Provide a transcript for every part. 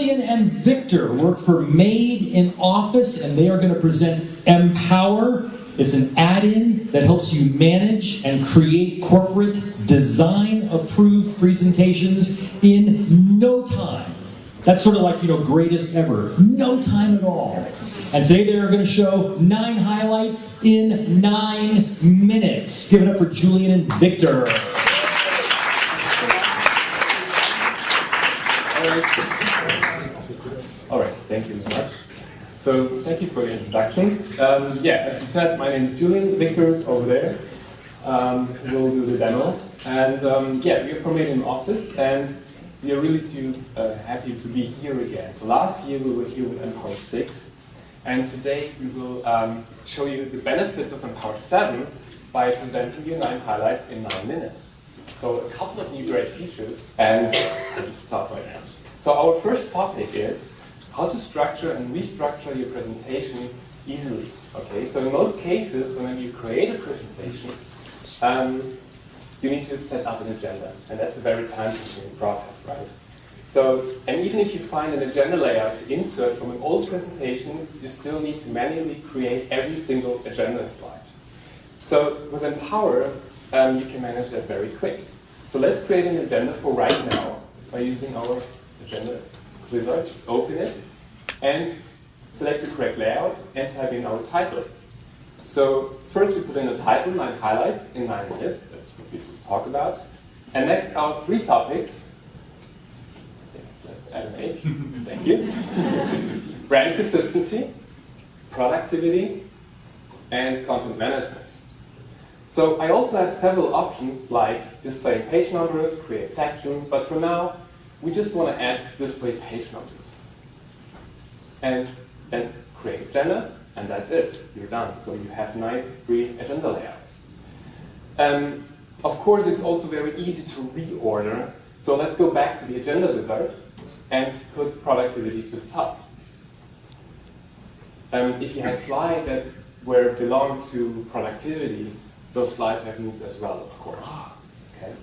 Julian and Victor work for Made in Office, and they are going to present Empower. It's an add-in that helps you manage and create corporate design-approved presentations in no time. That's sort of like, greatest ever. No time at all. And today they are going to show 9 highlights in 9 minutes. Give it up for Julian and Victor. All right, thank you very much. So thank you for the introduction. As you said, my name is Julian. Victor is over there. We'll do the demo. And we're from Made in Office, and we are really happy to be here again. So last year we were here with Empower 6, and today we will show you the benefits of Empower 7 by presenting you 9 highlights in 9 minutes. So a couple of new great features, and let's start right now. So our first topic is how to structure and restructure your presentation easily. Okay, so in most cases, whenever you create a presentation, you need to set up an agenda, and that's a very time-consuming process, right? So, and even if you find an agenda layout to insert from an old presentation, you still need to manually create every single agenda slide. So with Empower, you can manage that very quick. So let's create an agenda for right now by using our agenda wizard. Just open it and select the correct layout and type in our title. So first we put in a title, 9 highlights in 9 minutes. That's what we will talk about. And next our 3 topics. Let's add an H. Thank you. Brand consistency, productivity, and content management. So I also have several options like display page numbers, create sections, but for now we just want to add display page numbers. And then create agenda, and that's it. You're done. So you have nice free agenda layouts. Of course, it's also very easy to reorder. So let's go back to the agenda wizard and put productivity to the top. If you have slides that belong to productivity, those slides have moved as well, of course. Okay.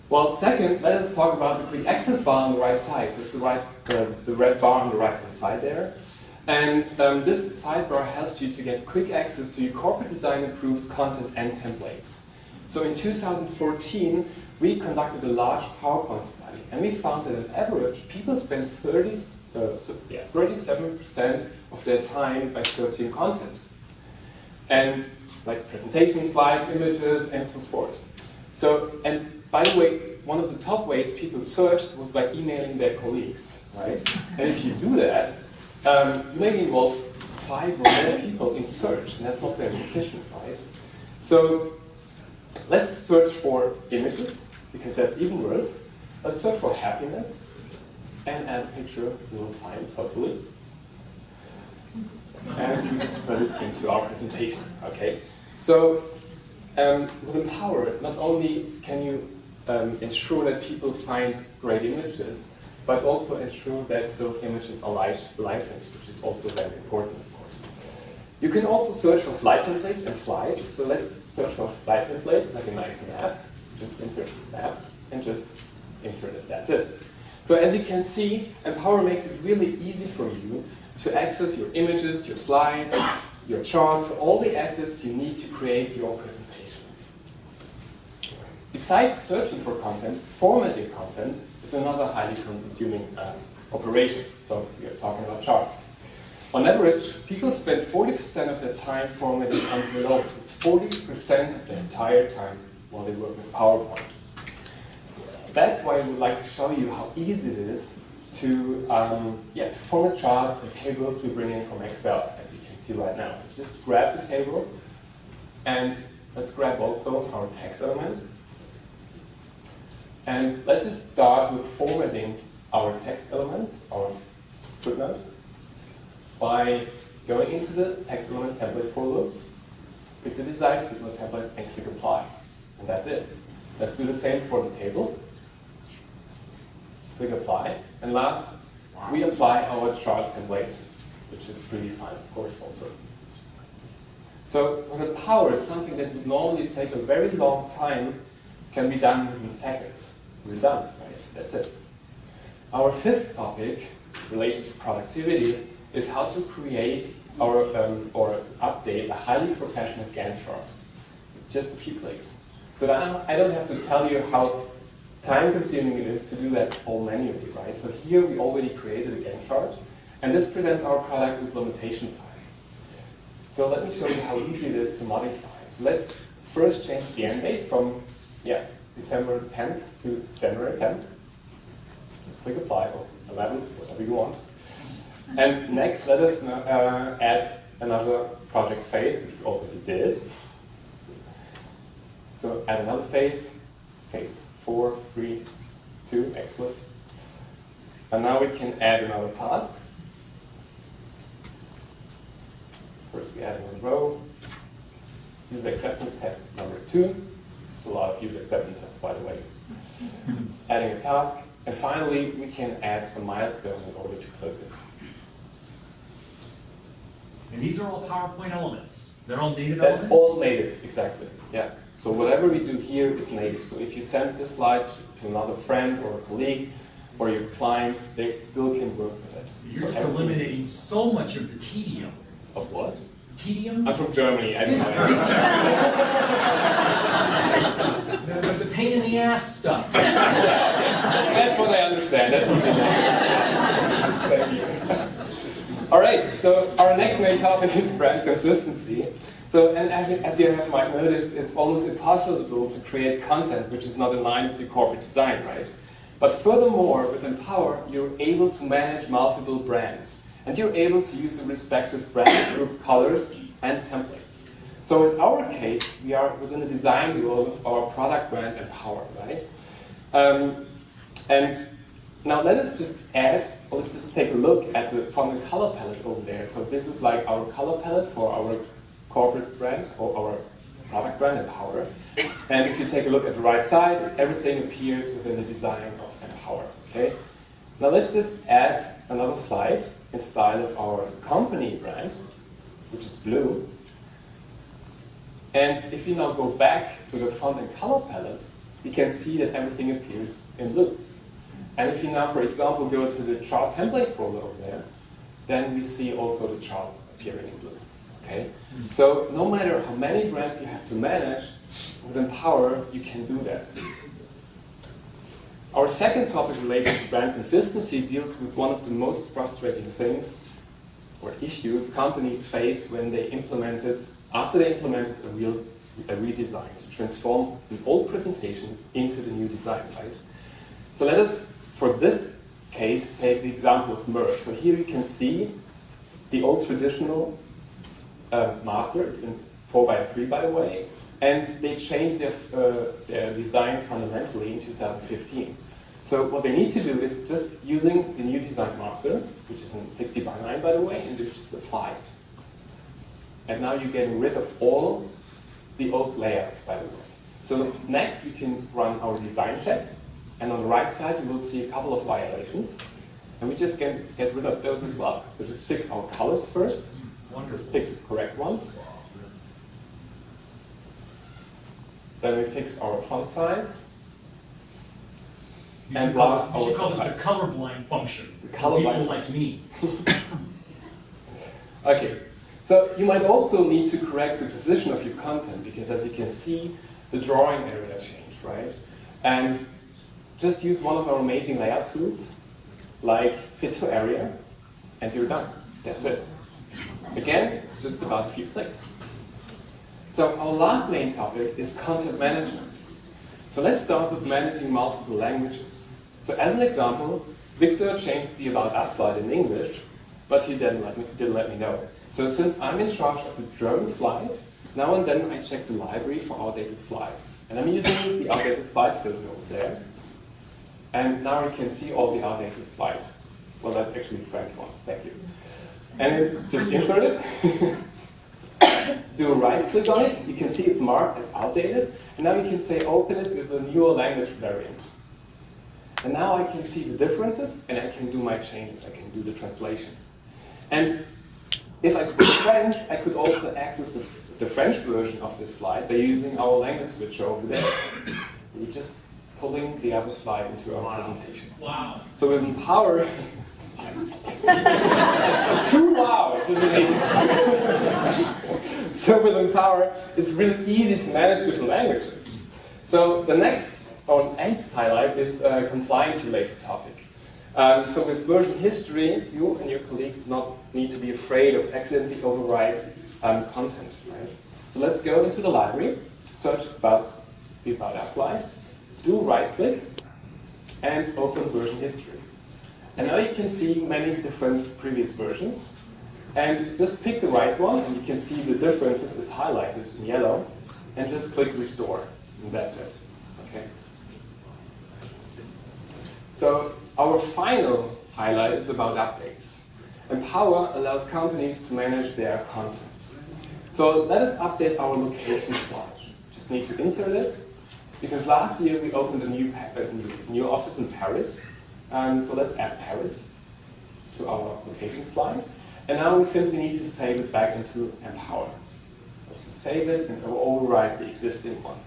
Well, second, let us talk about the quick access bar on the right side. So it's the red bar on the right-hand side there. And this sidebar helps you to get quick access to your corporate design-approved content and templates. So in 2014, we conducted a large PowerPoint study, and we found that on average, people spend 37% of their time by searching content. And like presentation slides, images, and so forth. So, and by the way, one of the top ways people searched was by emailing their colleagues, right? And if you do that, you may involve 5 or more people in search, and that's not very efficient, right? So let's search for images, because that's even worse. Let's search for happiness, and add a picture we will find, hopefully. And we just put it into our presentation, okay? So with Empower, not only can you ensure that people find great images, but also ensure that those images are licensed, which is also very important, of course. You can also search for slide templates and slides. So let's search for slide template, like a nice map. Just insert the map and just insert it. That's it. So as you can see, Empower makes it really easy for you to access your images, your slides, your charts, all the assets you need to create your presentation. Besides searching for content, formatting content is another highly consuming operation. So we are talking about charts. On average, people spend 40% of their time formatting content alone. It's 40% of their entire time while they work with PowerPoint. That's why we would like to show you how easy it is to format charts and tables we bring in from Excel, as you can see right now. So just grab the table, and let's grab also our text element. And let's just start with formatting our text element, our footnote, by going into the text element template folder, pick the desired footnote template, and click apply. And that's it. Let's do the same for the table. Click apply. And last, we apply our chart template, which is predefined, of course, also. So with Empower, something that would normally take a very long time can be done in seconds. We're done, right? That's it. Our fifth topic related to productivity is how to create or update a highly professional Gantt chart. Just a few clicks. So that I don't have to tell you how time-consuming it is to do that all manually, right? So here we already created a Gantt chart, and this presents our product implementation time. So let me show you how easy it is to modify. So let's first change the end date from December 10th to January 10th. Just click apply, or 11th, whatever you want. And next, let us add another project phase, which we already did. So add another phase, phase 4, 3, 2, excellent. And now we can add another task. First we add another row. User acceptance test number 2. There's a lot of user acceptance tests, by the way. Just adding a task. And finally, we can add a milestone in order to close it. And these are all PowerPoint elements. They're all native That's elements? all native, exactly. Yeah. So whatever we do here is native. So if you send this slide to another friend or a colleague or your clients, they still can work with it. So you're just eliminating so much of the tedium. Of what? Tedium? I'm from Germany. I don't know. The pain in the ass stuff. That's what I understand. That's what they know. Thank you. All right. So our next main topic is brand consistency. So, and as you might notice, it's almost impossible to create content which is not in line with the corporate design, right? But furthermore, with Empower, you're able to manage multiple brands. And you're able to use the respective brand-approved colors and templates. So in our case, we are within the design world of our product brand Empower, right? And now let us just add, or let's just take a look at the font and color palette over there. So this is like our color palette for our corporate brand or our product brand Empower. And if you take a look at the right side, everything appears within the design of Empower, okay? Now let's just add another slide in style of our company brand, which is blue. And if you now go back to the font and color palette, you can see that everything appears in blue. And if you now, for example, go to the chart template folder over there, then we see also the charts appearing in blue. Okay? So no matter how many brands you have to manage, with Empower, you can do that. Our second topic related to brand consistency deals with one of the most frustrating things or issues companies face when they after they implemented a redesign to transform an old presentation into the new design, right? So let us, for this case, take the example of Merck. So here you can see the old traditional master. It's in 4x3, by the way, and they changed their design fundamentally in 2015. So what they need to do is just using the new design master, which is in 60x9, by the way, and they just apply it. And now you're getting rid of all the old layouts, by the way. So next we can run our design check, and on the right side you will see a couple of violations, and we just get rid of those as well. So just fix our colors first. Just pick the correct ones. Then we fix our font size. And last, you should call this the colorblind function. Colorblind People like me. Okay, so you might also need to correct the position of your content because, as you can see, the drawing area changed, right? And just use one of our amazing layout tools, like Fit to Area, and you're done. That's it. Again, it's just about a few clicks. So our last main topic is content management. So let's start with managing multiple languages. So as an example, Victor changed the About Us slide in English, but he didn't let me know. So since I'm in charge of the German slide, now and then I check the library for outdated slides. And I'm using the outdated slide filter over there. And now you can see all the outdated slides. Well, that's actually the French one. Thank you. And just insert it. Do a right click on it. You can see it's marked as outdated. And now you can say open it with a newer language variant. And now I can see the differences and I can do my changes. I can do the translation. And if I speak French, I could also access the French version of this slide by using our language switcher over there. So we're just pulling the other slide into our presentation. Wow. So with Empower, slides. 2 hours, isn't it? So with Empower, it's really easy to manage different languages. So the next, or 8th highlight is a compliance-related topic. So with version history, you and your colleagues do not need to be afraid of accidentally overwrite content, right? So let's go into the library, search the About Us slide, do right-click, and open version history. And now you can see many different previous versions. And just pick the right one, and you can see the differences is highlighted in yellow, and just click Restore, and that's it. Okay. So our final highlight is about updates. Empower allows companies to manage their content. So let us update our location slide. Just need to insert it, because last year we opened a new office in Paris. So let's add Paris to our location slide. And now we simply need to save it back into Empower. Let's just save it and override the existing one.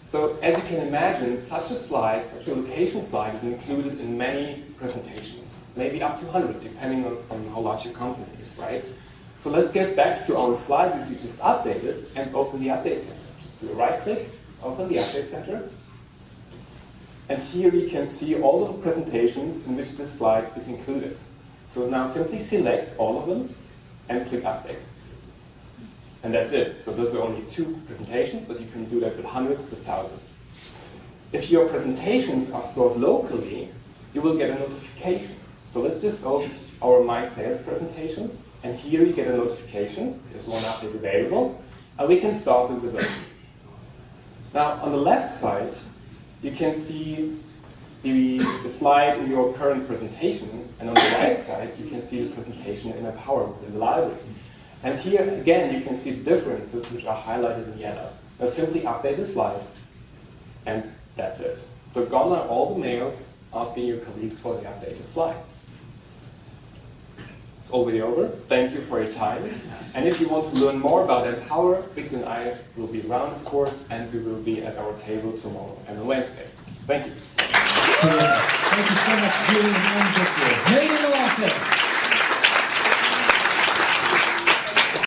So as you can imagine, such a slide, such a location slide is included in many presentations, maybe up to 100, depending on how large your company is, right? So let's get back to our slide which we just updated and open the Update Center. Just do a right click, open the Update Center. And here you can see all of the presentations in which this slide is included. So now simply select all of them and click Update. And that's it. So those are only 2 presentations, but you can do that with hundreds, with thousands. If your presentations are stored locally, you will get a notification. So let's just open our My Sales presentation. And here you get a notification. There's one update available. And we can start it with it. Now, on the left side, you can see the slide in your current presentation, and on the right side, you can see the presentation in Empower within the library. And here, again, you can see the differences which are highlighted in yellow. Now simply update the slide, and that's it. So gone are all the mails asking your colleagues for the updated slides. It's already over. Thank you for your time. And if you want to learn more about Empower, Victor and I will be around, of course, and we will be at our table tomorrow and on Wednesday. Thank you. Thank you so much, Julian and Victor. Made in the office.